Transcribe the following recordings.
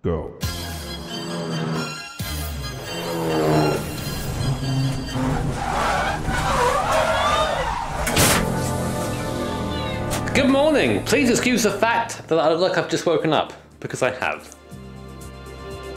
go. Good morning! Please excuse the fact that I look like I've just woken up, because I have.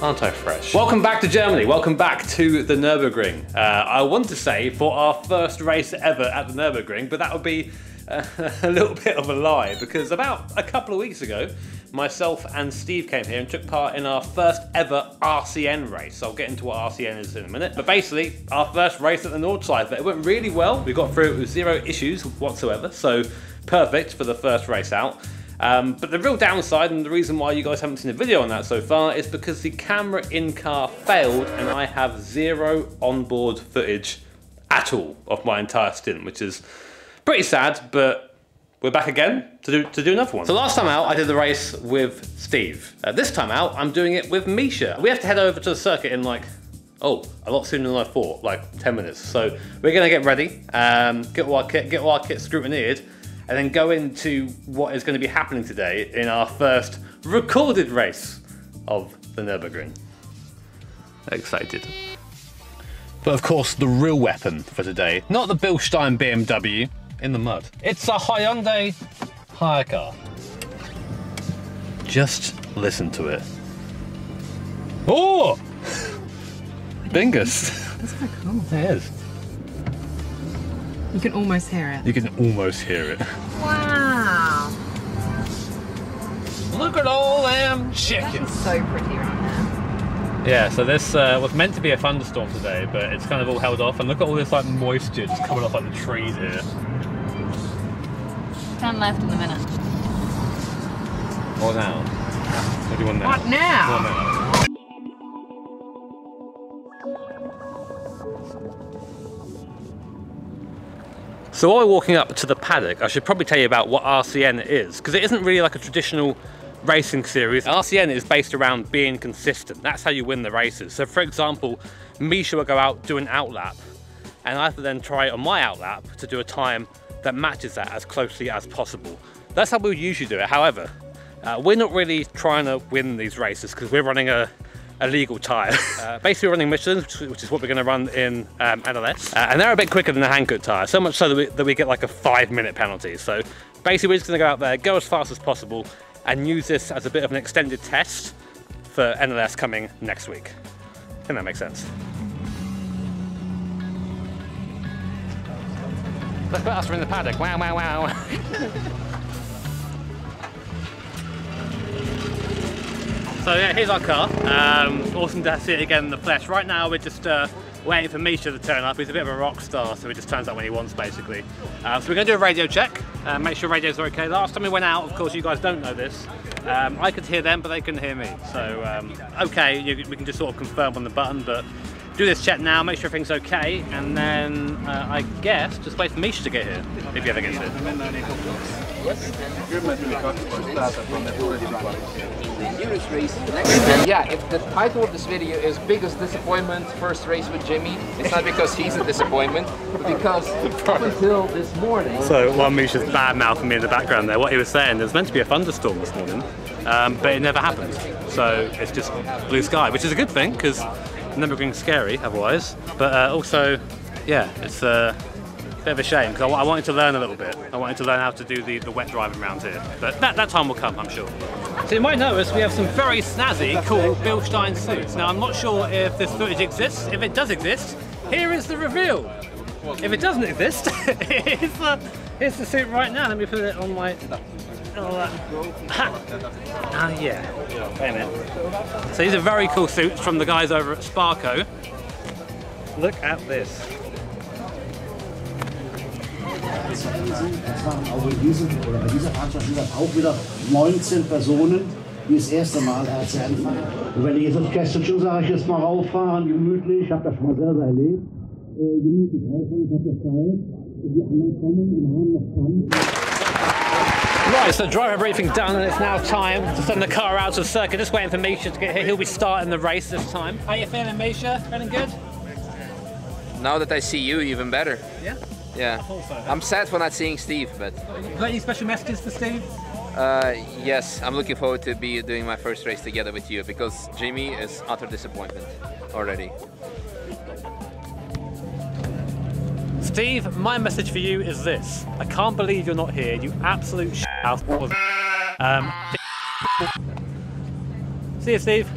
Aren't I fresh? Welcome back to Germany, welcome back to the Nurburgring. I want to say for our first race ever at the Nurburgring, but that would be a little bit of a lie, because about a couple of weeks ago, myself and Steve came here and took part in our first ever RCN race. I'll get into what RCN is in a minute. But basically, our first race at the North side, but it went really well. We got through it with zero issues whatsoever, so perfect for the first race out. But the real downside, and the reason why you guys haven't seen a video on that so far, is because the camera in-car failed and I have zero onboard footage at all of my entire stint, which is pretty sad, but we're back again to do another one. So last time out, I did the race with Steve. This time out, I'm doing it with Misha. We have to head over to the circuit in like, a lot sooner than I thought, like 10 minutes. So we're gonna get ready, get all our kit scrutinized, and then go into what is going to be happening today in our first recorded race of the Nurburgring. Excited. But of course, the real weapon for today, not the Bilstein BMW in the mud. It's a Hyundai hire car. Just listen to it. Oh! Bingus. That's quite cool. It is. You can almost hear it. You can almost hear it. Wow. Look at all them chickens. That's so pretty right there. Yeah, so this was meant to be a thunderstorm today, but it's kind of all held off. And look at all this like moisture just coming off like the trees here. Turn left in a minute. What now? What do you want now? What now? What now? So while we're walking up to the paddock, I should probably tell you about what RCN is, because it isn't really like a traditional racing series. RCN is based around being consistent. That's how you win the races. So for example, Misha will go out, do an outlap, and I have to then try on my outlap to do a time that matches that as closely as possible. That's how we usually do it. However, we're not really trying to win these races because we're running a legal tyre. Basically running Michelins, which is what we're going to run in NLS, and they're a bit quicker than the handcut tyre, so much so that we get like a 5-minute penalty. So basically we're just going to go out there, go as fast as possible, and use this as a bit of an extended test for NLS coming next week. I think that makes sense. Look at us, we're in the paddock. Wow, wow, wow. So yeah, here's our car. Awesome to see it again in the flesh. Right now we're just waiting for Misha to turn up. He's a bit of a rock star, so he just turns up when he wants, basically. So we're going to do a radio check, make sure radios are okay. Last time we went out, of course, you guys don't know this, I could hear them, but they couldn't hear me. So, okay, we can just sort of confirm on the button, but do this check now, make sure everything's okay, and then I guess just wait for Misha to get here, if he ever gets here. And yeah, if the title of this video is Biggest Disappointment, First Race with Jimmy, it's not because he's a disappointment, but because up until this morning... So while Misha's bad-mouthing me in the background there, what he was saying, there was meant to be a thunderstorm this morning, but it never happened. So it's just blue sky, which is a good thing, because Nurburgring's scary otherwise, but also, yeah, it's a bit of a shame, because I wanted to learn a little bit. I wanted to learn how to do the wet driving around here, but that time will come, I'm sure. So you might notice we have some very snazzy, cool Bilstein suits. Now I'm not sure if this footage exists. If it does exist, here is the reveal. If it doesn't exist, here's the suit right now. Let me put it on my... yeah. Wait a minute. So these are very cool suits from the guys over at Sparco. Look at this. Das waren auch bei dieser Veranstaltung auch wieder 19 Personen, die das erste Mal RCN fahren. Und wenn ich jetzt das Kästchen, sage ich jetzt mal rauffahren, gemütlich, ich habe das schon mal selber erlebt, gemütlich rauffahren, ich habe das Zeit, die anderen kommen und haben noch Kampf. Right, so driver briefing's done and it's now time to send the car out to the circuit. Just waiting for Misha to get here. He'll be starting the race this time. How you feeling, Misha? Feeling good? Now that I see you, even better. Yeah? Yeah. I thought so. I'm sad for not seeing Steve, but... You got any special messages for Steve? Yes, I'm looking forward to be doing my first race together with you because Jimmy is utter disappointment already. Steve, my message for you is this. I can't believe you're not here, you absolute shithouse. See you, Steve.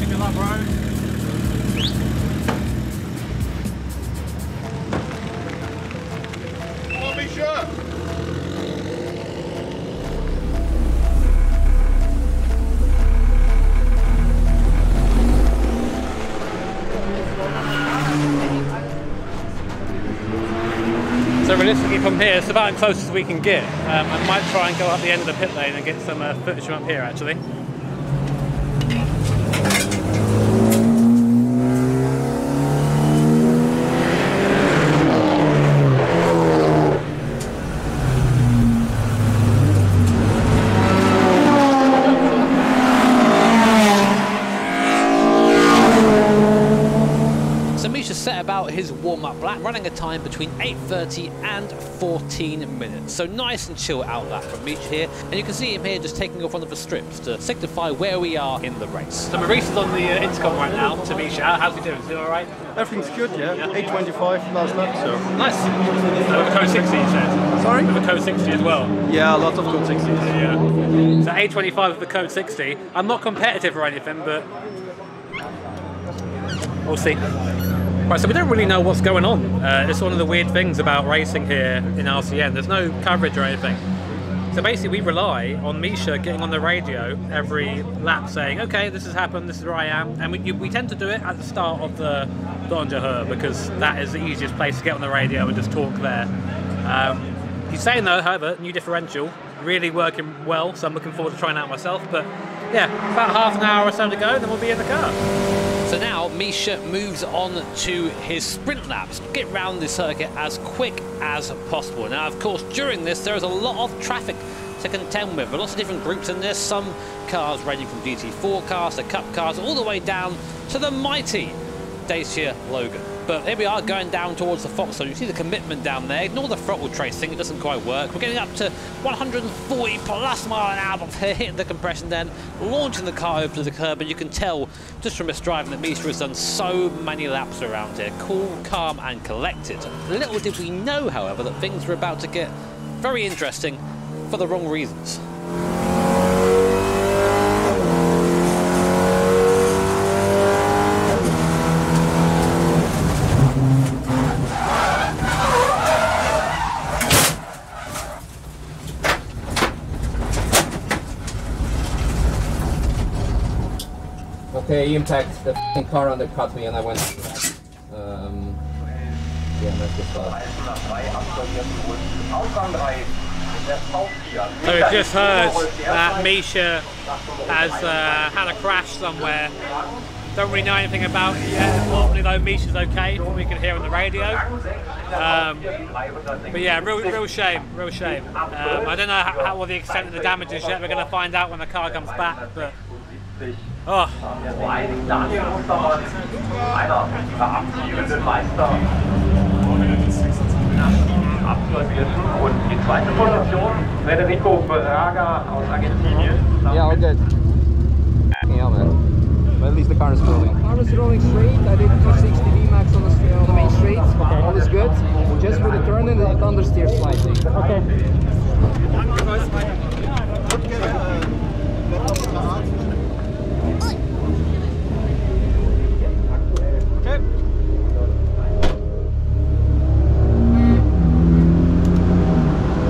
Good luck, bro. Come on, be sure. So realistically from here, it's about as close as we can get. I might try and go up the end of the pit lane and get some footage from up here actually. Set about his warm-up lap, running a time between 8:30 and 14 minutes. So nice and chill out lap from Misha here, and you can see him here just taking off one of the strips to signify where we are in the race. So Maurice is on the intercom right now to Misha. How's he doing? Is he all right? Everything's good, yeah. 8:25 last lap, so. Nice. With a code 60, you said? Sorry? With a code 60 as well? Yeah, lots of code 60s. Yeah. So 8:25 with the code 60. I'm not competitive or anything, but we'll see. Right, so we don't really know what's going on. It's one of the weird things about racing here in RCN. There's no coverage or anything. So basically we rely on Misha getting on the radio every lap saying, okay, this has happened, this is where I am. And we tend to do it at the start of the Donjahur because that is the easiest place to get on the radio and just talk there. He's saying though, however, new differential, really working well, so I'm looking forward to trying it out myself. But yeah, about half an hour or so to go, then we'll be in the car. So now Misha moves on to his sprint laps, get round the circuit as quick as possible. Now of course during this there is a lot of traffic to contend with, lots of different groups in this, some cars ranging from GT4 cars to Cup cars all the way down to the mighty Dacia Logan. But here we are going down towards the Fox zone. You see the commitment down there. Ignore the throttle tracing, it doesn't quite work. We're getting up to 140 plus mile an hour before hitting the compression then, launching the car over to the curb, and you can tell just from this driving that Misha has done so many laps around here. Cool, calm and collected. Little did we know, however, that things were about to get very interesting for the wrong reasons. Okay, impact, the f***ing car undercut me and I went yeah, that's the start. So we've just heard that Misha has had a crash somewhere. Don't really know anything about it yet. Hopefully though Misha's okay, from what we can hear on the radio. But yeah, real shame, real shame. I don't know what the extent of the damage is yet. We're going to find out when the car comes back. But oh. Yeah, all good. Yeah, man. But at least the car is rolling. The car is rolling straight. I did 260 VMAX on the main straight. Okay. All is good. Just with the turn in, it understeers slightly. Okay.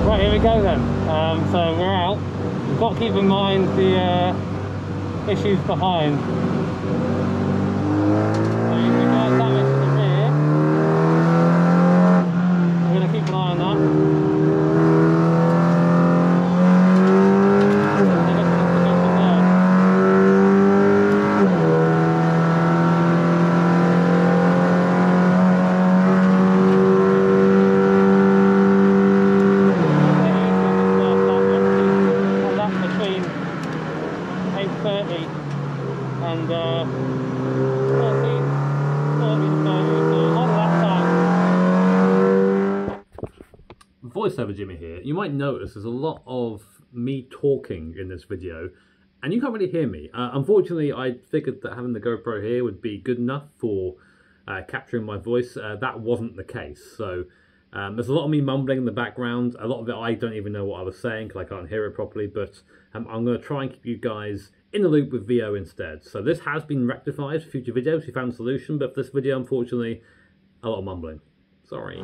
Right, here we go then. So we're out. We've got to keep in mind the issues behind. So we've got damage to the rear. We're going to keep an eye on that. voiceover Jimmy here. You might notice there's a lot of me talking in this video, and you can't really hear me. Unfortunately, I figured that having the GoPro here would be good enough for capturing my voice. That wasn't the case, so there's a lot of me mumbling in the background. A lot of it I don't even know what I was saying because I can't hear it properly, but I'm going to try and keep you guys in the loop with VO instead. So this has been rectified for future videos. We found a solution, but for this video, unfortunately, a lot of mumbling. Sorry.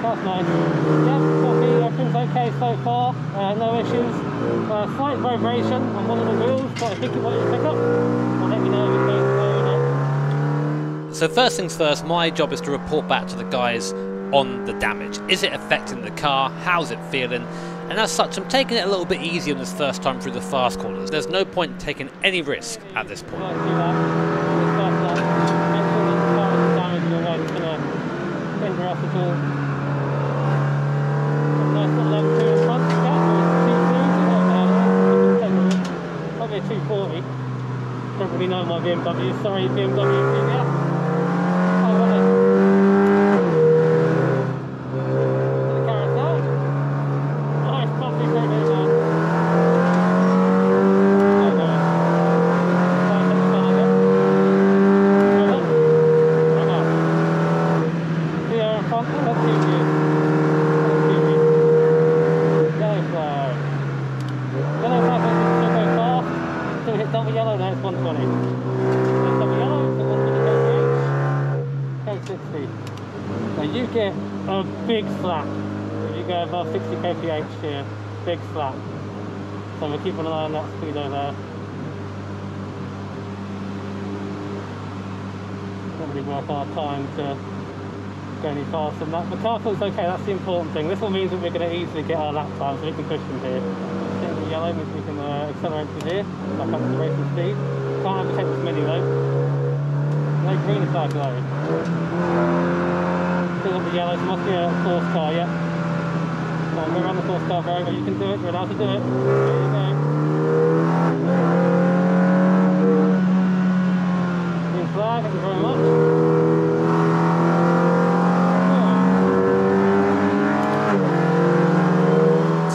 That's nice. Yep, copy. Everything's okay so far. No issues. Slight vibration on one of the wheels, but I think it wanted to pick up. I'll let you know if it goes away or not. So first things first, my job is to report back to the guys on the damage. Is it affecting the car? How's it feeling? And as such, I'm taking it a little bit easy on this first time through the fast corners. There's no point in taking any risk at this point. I'll do that. Make sure that the car isn't damaged or it's going to hinder us at all. Nice little M2 in front. Probably a 240. Don't really know my BMW. Sorry, BMW enthusiast. Oh, well then. The carousel. Nice, bumpy brake there. Oh, no. Right, let's start again. Go up. Hang on. Here in front. Let's see you. Yellow flag. Yellow flag is still going fast. Still hit double yellow, now it's 120. Then double yellow, so 120 kph. K60. Now you get a big slap if you go above 60 kph here. Big slap. So we're keeping an eye on that speedo there. Don't really worth our time to go any faster than that. The car feels okay, that's the important thing. This will mean that we're going to easily get our lap time, so we can push from here. Staying in yellow means we can accelerate from here, back up to racing speed. Can't overtake this mini though. No green aside though. Still got the yellow, so must be a force car, yeah. Come on, we're on the force car very well. You can do it, you're allowed to do it. There you go. Green flag, thank you very much.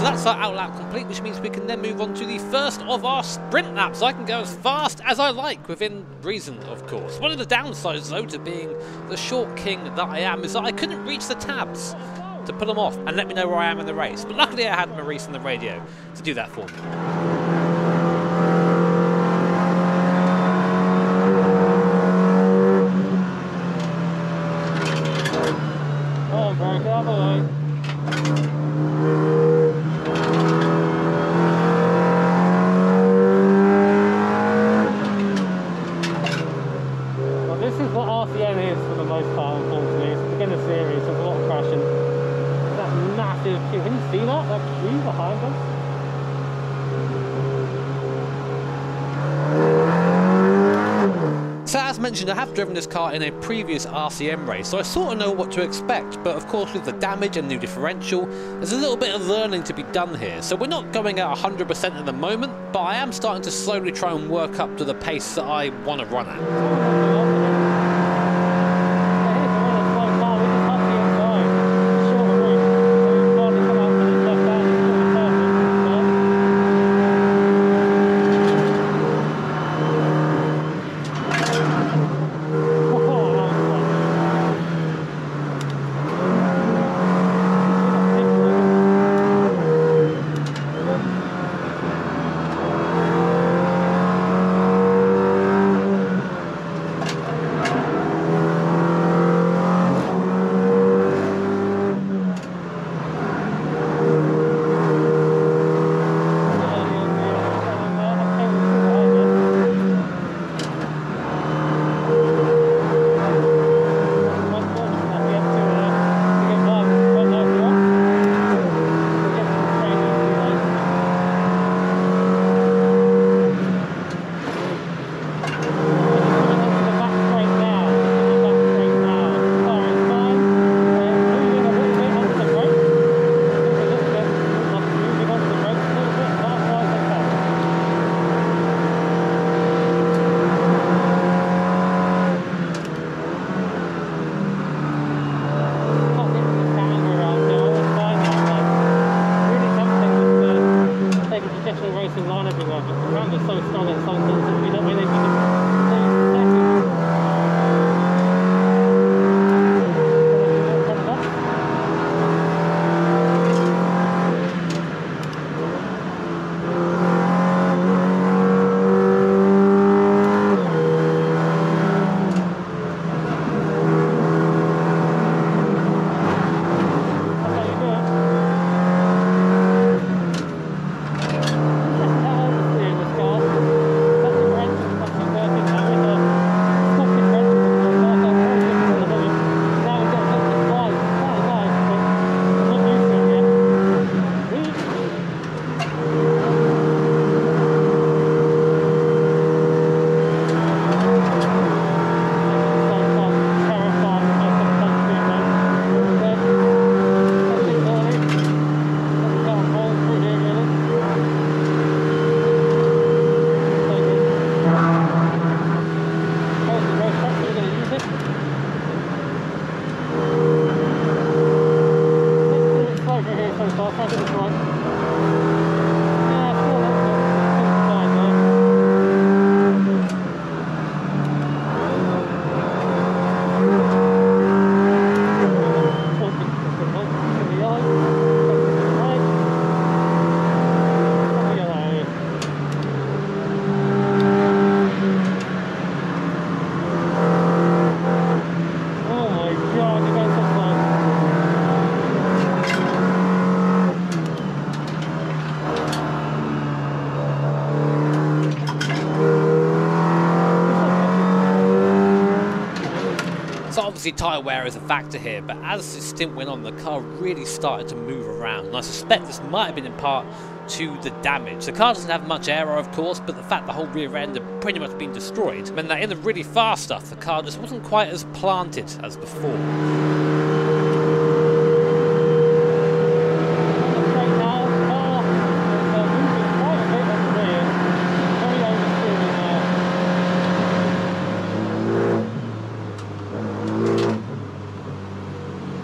That's our outlap complete, which means we can then move on to the first of our sprint laps. I can go as fast as I like, within reason, of course. One of the downsides, though, to being the short king that I am, is that I couldn't reach the tabs to put them off and let me know where I am in the race. But luckily I had Maurice on the radio to do that for me. Oh, break out of the way. Can you see that? That queue behind us? So as mentioned, I have driven this car in a previous RCM race, so I sort of know what to expect, but of course with the damage and new differential, there's a little bit of learning to be done here. So we're not going at 100% at the moment, but I am starting to slowly try and work up to the pace that I want to run at. professional racing line everywhere, but the ground is so strong in some things that we don't really need to seconds. Obviously tyre wear is a factor here, but as the stint went on, the car really started to move around, and I suspect this might have been in part to the damage. The car doesn't have much aero, of course, but the fact the whole rear end had pretty much been destroyed meant that in the really fast stuff, the car just wasn't quite as planted as before.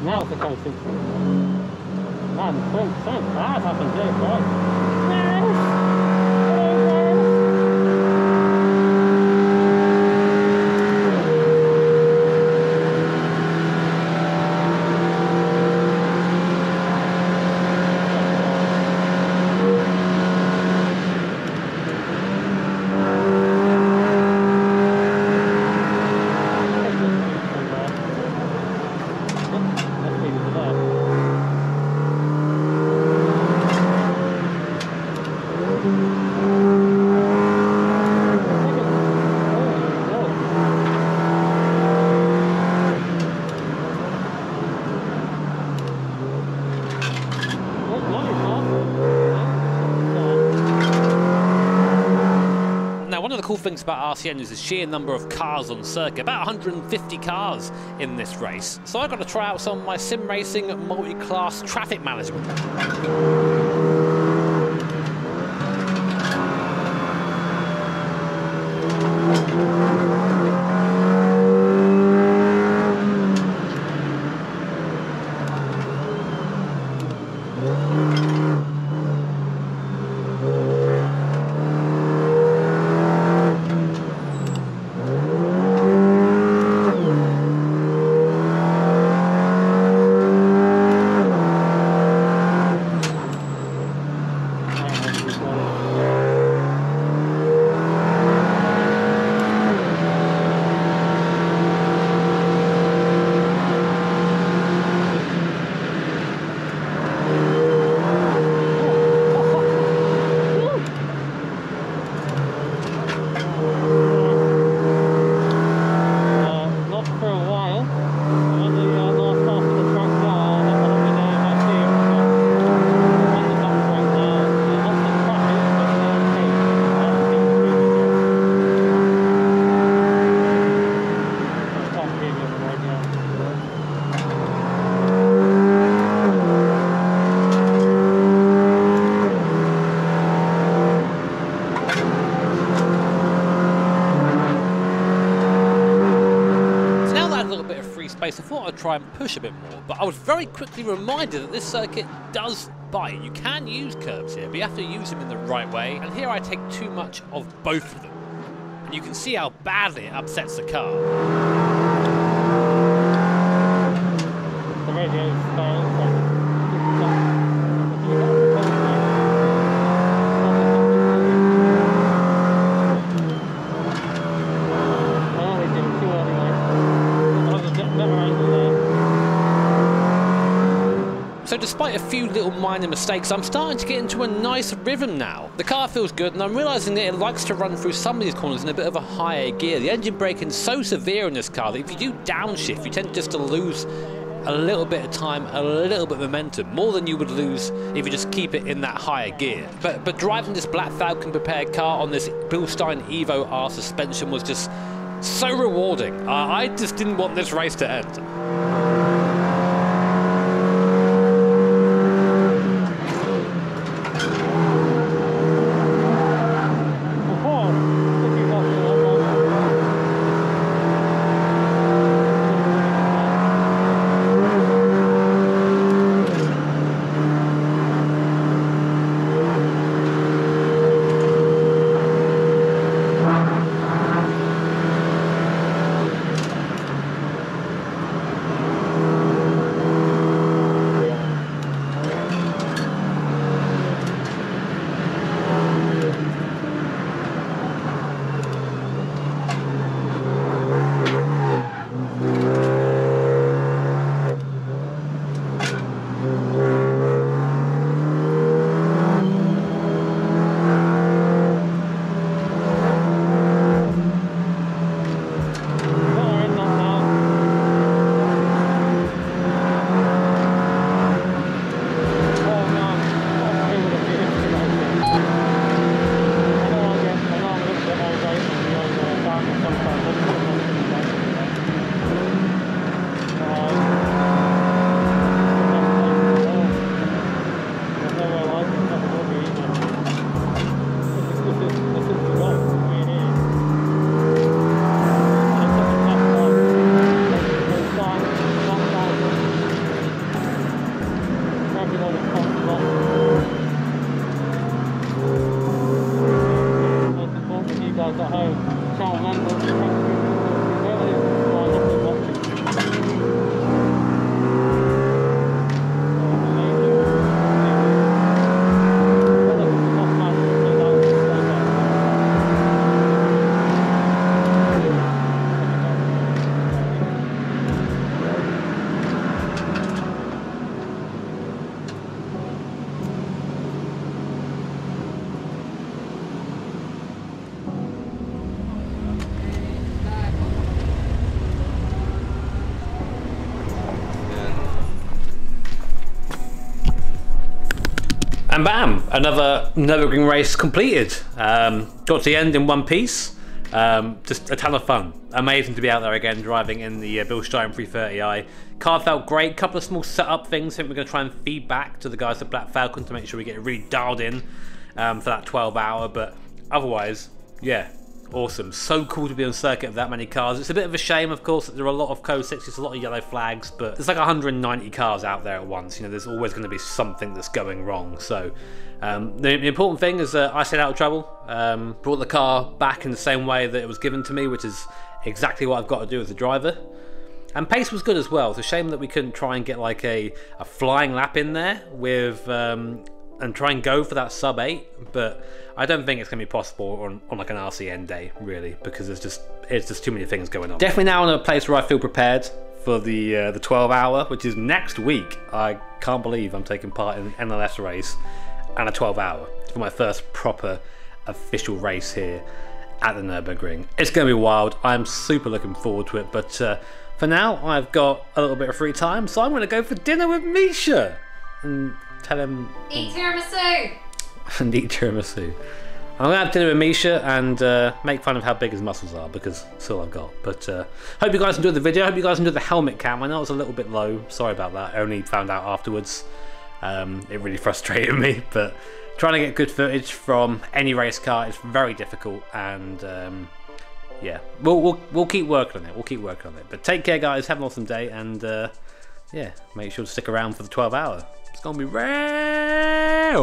Now it's the coast. Man, something bad happened here, right? One of the cool things about RCN is the sheer number of cars on circuit, about 150 cars in this race. So I got to try out some of my sim racing multi-class traffic management. race, I thought I'd try and push a bit more, but I was very quickly reminded that this circuit does bite. You can use curbs here, but you have to use them in the right way, and here I take too much of both of them. And you can see how badly it upsets the car. The radio's failed, So despite a few little minor mistakes, I'm starting to get into a nice rhythm now. The car feels good, and I'm realising that it likes to run through some of these corners in a bit of a higher gear. The engine braking is so severe in this car that if you do downshift, you tend just to lose a little bit of time, a little bit of momentum, more than you would lose if you just keep it in that higher gear. But driving this Black Falcon prepared car on this Bilstein Evo R suspension was just so rewarding. I just didn't want this race to end. And bam, another Nurburgring race completed. Got to the end in one piece. Just a ton of fun. Amazing to be out there again driving in the Bilstein 330i. Car felt great. Couple of small setup things. I think we're going to try and feed back to the guys at Black Falcon to make sure we get it really dialed in for that 12-hour. But otherwise, yeah, awesome. So cool to be on circuit of that many cars. It's a bit of a shame, of course, that there are a lot of Code 6s, a lot of yellow flags, but there's like 190 cars out there at once. You know, there's always going to be something that's going wrong. So the important thing is I stayed out of trouble. Brought the car back in the same way that it was given to me, which is exactly what I've got to do as a driver. And pace was good as well. It's a shame that we couldn't try and get like a flying lap in there with and try and go for that sub 8, but I don't think it's going to be possible on like an RCN day, really, because it's just too many things going on. Definitely now in a place where I feel prepared for the 12-hour, which is next week. I can't believe I'm taking part in an NLS race and a 12-hour for my first proper official race here at the Nurburgring. It's going to be wild. I'm super looking forward to it, but for now I've got a little bit of free time, so I'm going to go for dinner with Misha and tell him... Eat tiramisu! And eat tiramisu. I'm going to have dinner with Misha and make fun of how big his muscles are, because that's all I've got. But hope you guys enjoyed the video. Hope you guys enjoyed the helmet cam. I know it was a little bit low. Sorry about that. I only found out afterwards. It really frustrated me. But trying to get good footage from any race car is very difficult. And yeah, we'll keep working on it. We'll keep working on it. But take care, guys. Have an awesome day, and yeah, make sure to stick around for the 12 hour. It's gonna be rare.